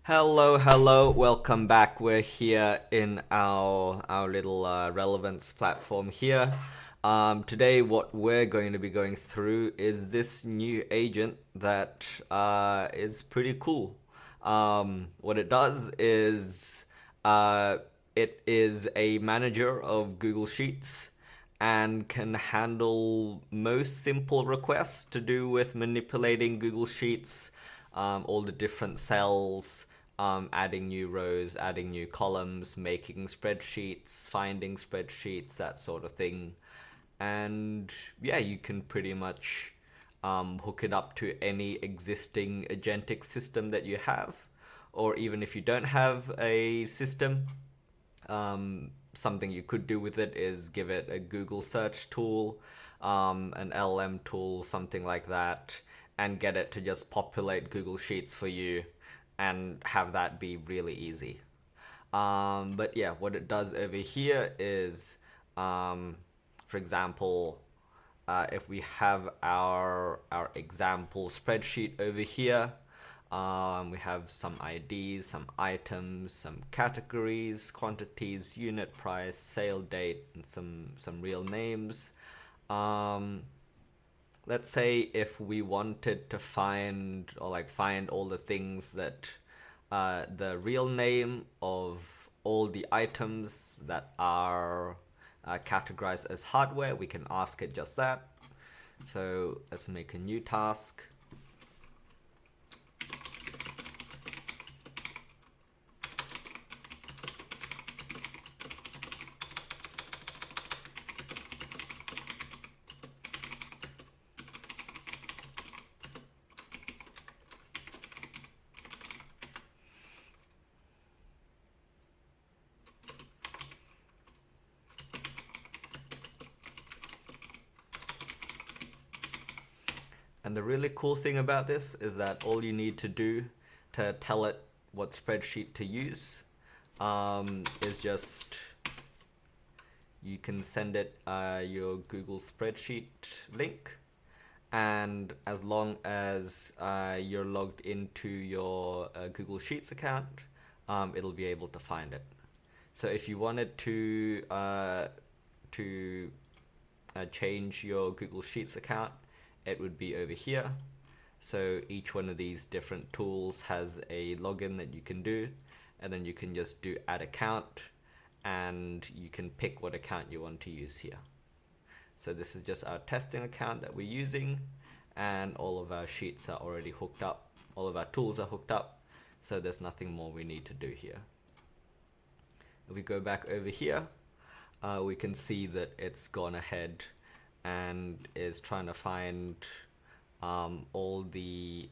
Hello, welcome back. We're here in our little relevance platform here. Today what we're going to be going through is this new agent that is pretty cool. What it does is it is a manager of Google Sheets and can handle most simple requests to do with manipulating Google Sheets, all the different cells, adding new rows, adding new columns, making spreadsheets, finding spreadsheets, that sort of thing. And yeah, you can pretty much hook it up to any existing agentic system that you have. Or even if you don't have a system, something you could do with it is give it a Google search tool, an LM tool, something like that, and get it to just populate Google Sheets for you and have that be really easy. But yeah, what it does over here is, for example, if we have our example spreadsheet over here, we have some IDs, some items, some categories, quantities, unit price, sale date, and some real names. Let's say if we wanted to find all the things that the real name of all the items that are categorized as hardware, we can ask it just that. So let's make a new task. And the really cool thing about this is that all you need to do to tell it what spreadsheet to use is just you can send it your Google spreadsheet link, and as long as you're logged into your Google Sheets account, it'll be able to find it. So if you wanted to change your Google Sheets account, it would be over here. So each one of these different tools has a login that you can do, and then you can just do add account, and you can pick what account you want to use here. So this is just our testing account that we're using, and all of our sheets are already hooked up. All of our tools are hooked up, so there's nothing more we need to do here. If we go back over here, we can see that it's gone ahead and is trying to find all the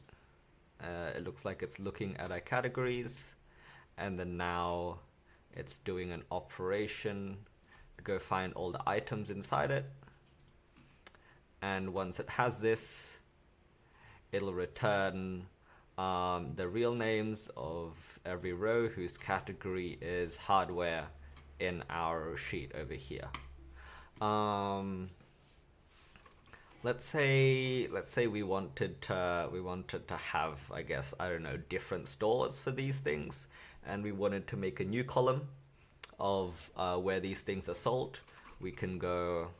it looks like it's looking at our categories, and then now it's doing an operation to go find all the items inside it. And once it has this, it'll return the real names of every row whose category is hardware in our sheet over here. Let's say we wanted to have, I guess, I don't know, different stores for these things, and we wanted to make a new column of where these things are sold. We can go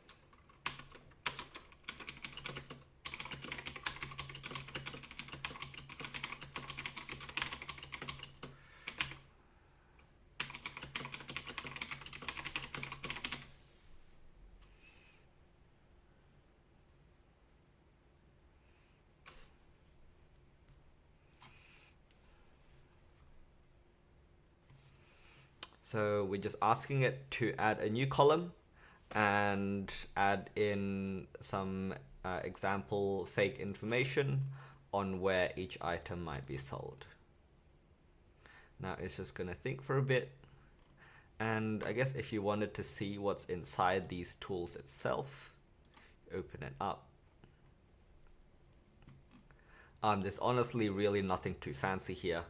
So we're just asking it to add a new column and add in some example fake information on where each item might be sold. Now it's just going to think for a bit. And I guess if you wanted to see what's inside these tools itself, open it up. There's honestly really nothing too fancy here.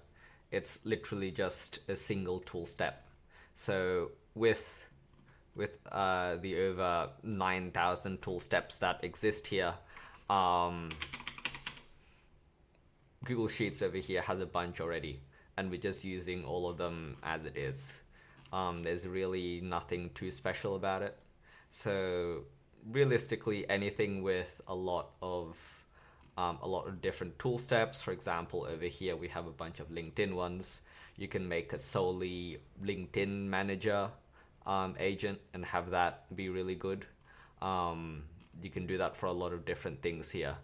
It's literally just a single tool step. So with the over 9,000 tool steps that exist here, Google Sheets over here has a bunch already. and we're just using all of them as it is. There's really nothing too special about it. So realistically, anything with a lot of different tool steps. For example, over here we have a bunch of LinkedIn ones. You can make a solely LinkedIn manager agent and have that be really good. You can do that for a lot of different things here.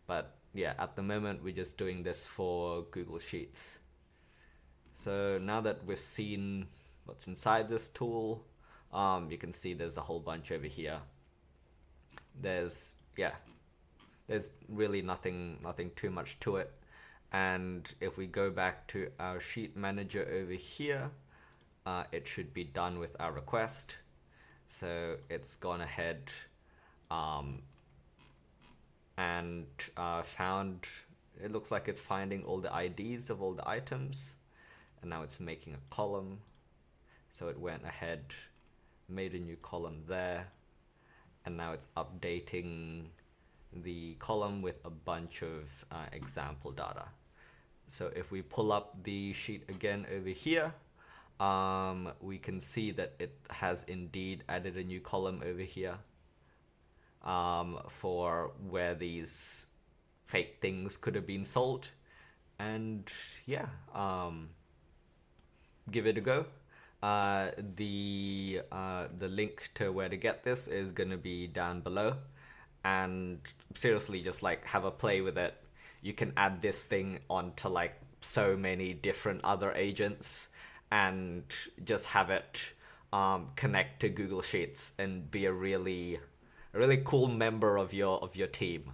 But yeah, at the moment we're just doing this for Google Sheets. So now that we've seen what's inside this tool, you can see there's a whole bunch over here. There's really nothing too much to it. And if we go back to our sheet manager over here, it should be done with our request. So it's gone ahead and found, it looks like it's finding all the IDs of all the items, and now it's making a column. So it went ahead, made a new column there, and now it's updating the column with a bunch of example data. So if we pull up the sheet again over here, we can see that it has indeed added a new column over here for where these fake things could have been sold. And yeah, give it a go. The link to where to get this is gonna be down below, and seriously, just like have a play with it. You can add this thing onto like so many different other agents and just have it connect to Google Sheets and be a really cool member of your team.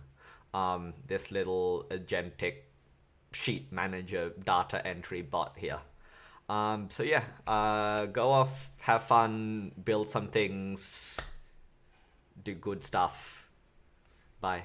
This little agentic sheet manager data entry bot here. So yeah, go off, have fun, build some things, do good stuff. Bye.